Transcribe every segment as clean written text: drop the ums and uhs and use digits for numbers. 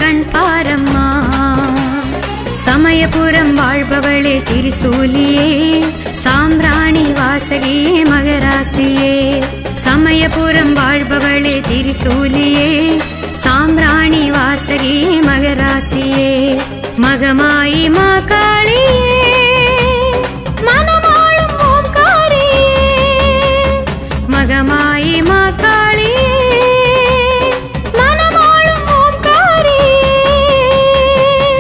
கண் பாரம்மா. சமயபுரம் வாழ்பவளே திரிசூலியே, சாம்பிராணி வாசகியே மகராசியே. சமயபுரம் வாழ்பவளே திரிசூலியே, சாம்பிராணி வாசகியே மகராசியே. மகமாயி மாகாளியே, மனமாளும் ஓம்காரியே. மகமாயி மாகாளியே, மனமாளும் ஓம்காரியே.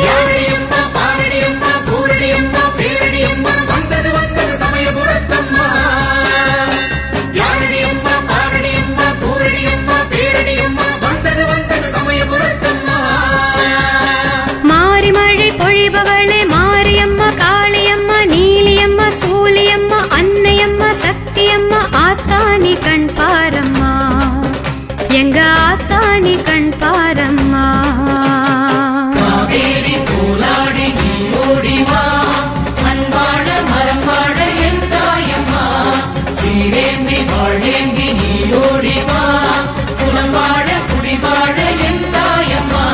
யாரடியம்மா பாரடியம்மா கூரடியம்மா பேரடியம்மா வந்தது வந்தது சமயபுரத்தம்மா. யாரடியம்மா பாரடியம்மா கூரடியம்மா பேரடியம்மா வந்தது வந்தது சமயபுரத்தம்மா. மாரிமழை பொழிபவளே மாரியம்மா, காளியம்மா, நீலியம்மா, சூலியம்மா, அன்னையம்மா, சக்தியம்மா, ஆத்தானி கண் பாரம்மா. எங்க ஆத்தானி கண் பாரம்மா. காவேரி போராடி நீ ஓடிவா, மண்வாழ மரம் வாழ என் தாயம்மா. சீரேந்தி வாழேந்தி நீ ஓடிவா, குலம் வாழ குடி வாழ என் தாயம்மா.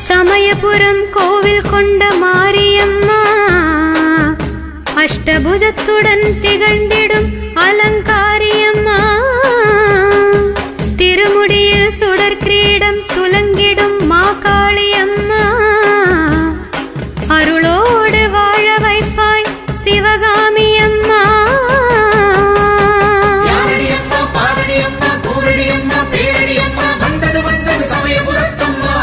சமயபுரம் கோவில் கொண்ட மாரியம்மா, அஷ்டபுஜத்துடன் திகழ்ந்திடும் அலங்காரியம்மா. திருமுடியில் சுடர் கிரீடம் துலங்கிடும் மாகாளியம்மா. அருளோடு வாழ வைப்பாய் சிவகாமியம்மா. யாரடியம்மா பாரடியம்மா கூரடியம்மா பேரடியம்மா வந்தது வந்தது சமயபுரத்தம்மா.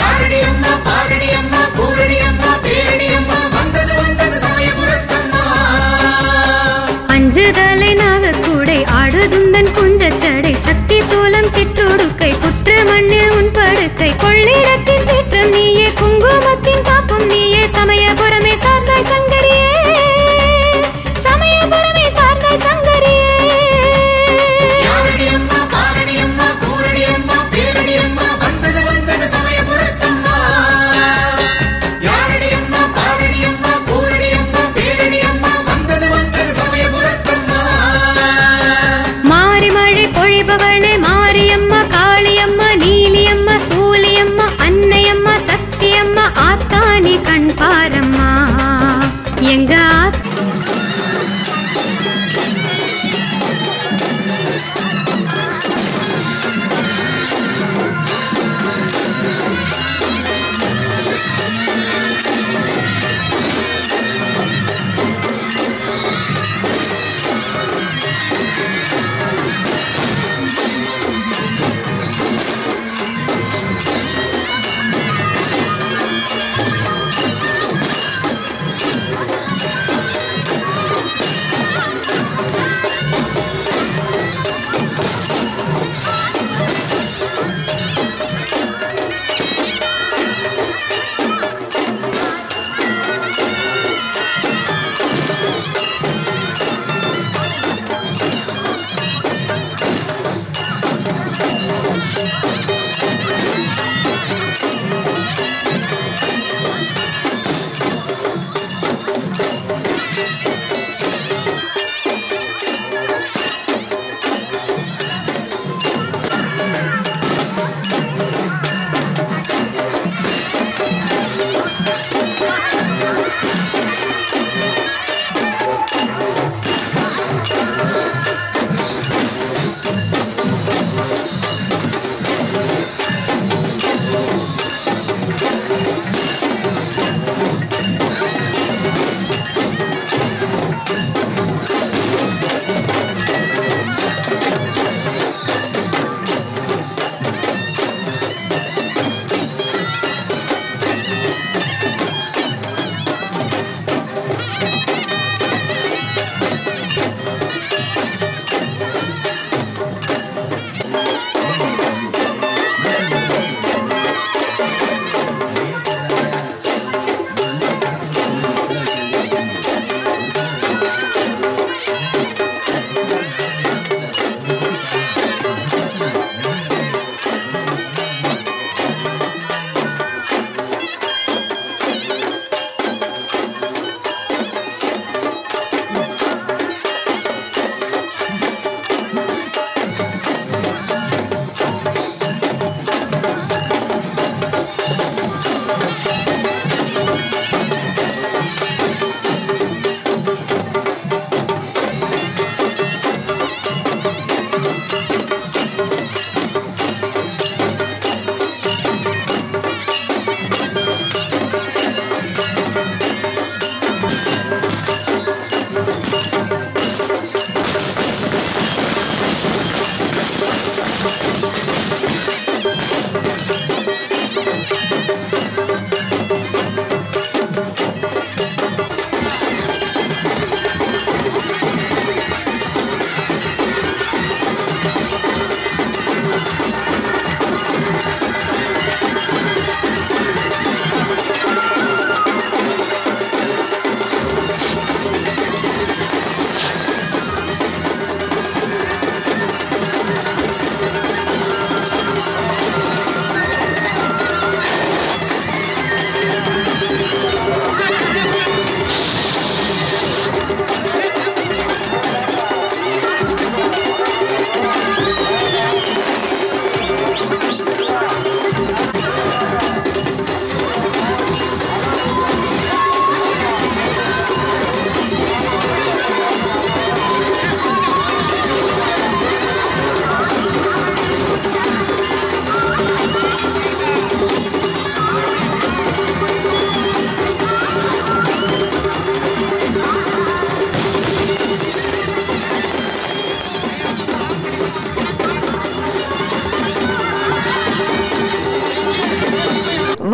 யாரடியம்மா பாரடியம்மா கூரடியம்மா பேரடியம்மா வந்தது வந்தது சமயபுரத்தம்மா. அஞ்சுதலை நாகக்கூடை ஆடுதுந்தன் குஞ்சச்சடை, சக்தி சூலம் சிற்றுடுக்கை, புற்ற மண்ணில் உன் படுக்கை, கொள்ளிடத்தின் சீற்றம் நீயே, குங்குமத்தின் காப்பும் நீயே. சமயபுரமே சார்ந்தாய் சங்கரியே, சமயபுரமே சார்ந்தாய் சங்கரியே. யாரடியம்மா பாரடியம்மா கூரடியம்மா பேரடியம்மா வந்தது வந்தது சமயபுரத்தம்மா. யாரடியம்மா பாரடியம்மா கூரடியம்மா பேரடியம்மா வந்தது வந்தது சமயபுரத்தம்மா. மாரிமழை பொழிபவளே மாரியம்மா, காளியம்மா, நீலியம்மா, சூலியம்மா, அன்னையம்மா, சக்தியம்மா, ஆத்தானி கண் பாரம்மா. எங்க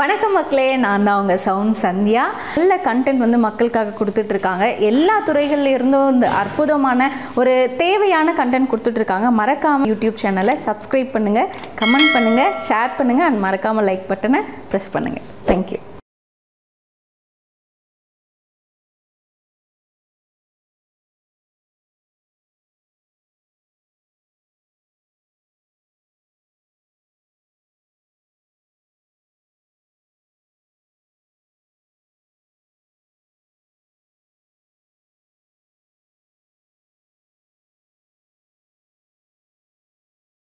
வணக்கம் மக்களே, நான் தான் உங்கள் சவுண்ட் சந்தியா. நல்ல கண்டென்ட் வந்து மக்களுக்காக கொடுத்துட்ருக்காங்க. எல்லா துறைகள்ல இருந்தும் இந்த அற்புதமான ஒரு தேவையான கண்டென்ட் கொடுத்துட்ருக்காங்க. மறக்காமல் யூடியூப் சேனலை சப்ஸ்கிரைப் பண்ணுங்கள், கமெண்ட் பண்ணுங்கள், ஷேர் பண்ணுங்கள் அண்ட் மறக்காமல் லைக் பட்டனை ப்ரெஸ் பண்ணுங்கள். தேங்க்யூ.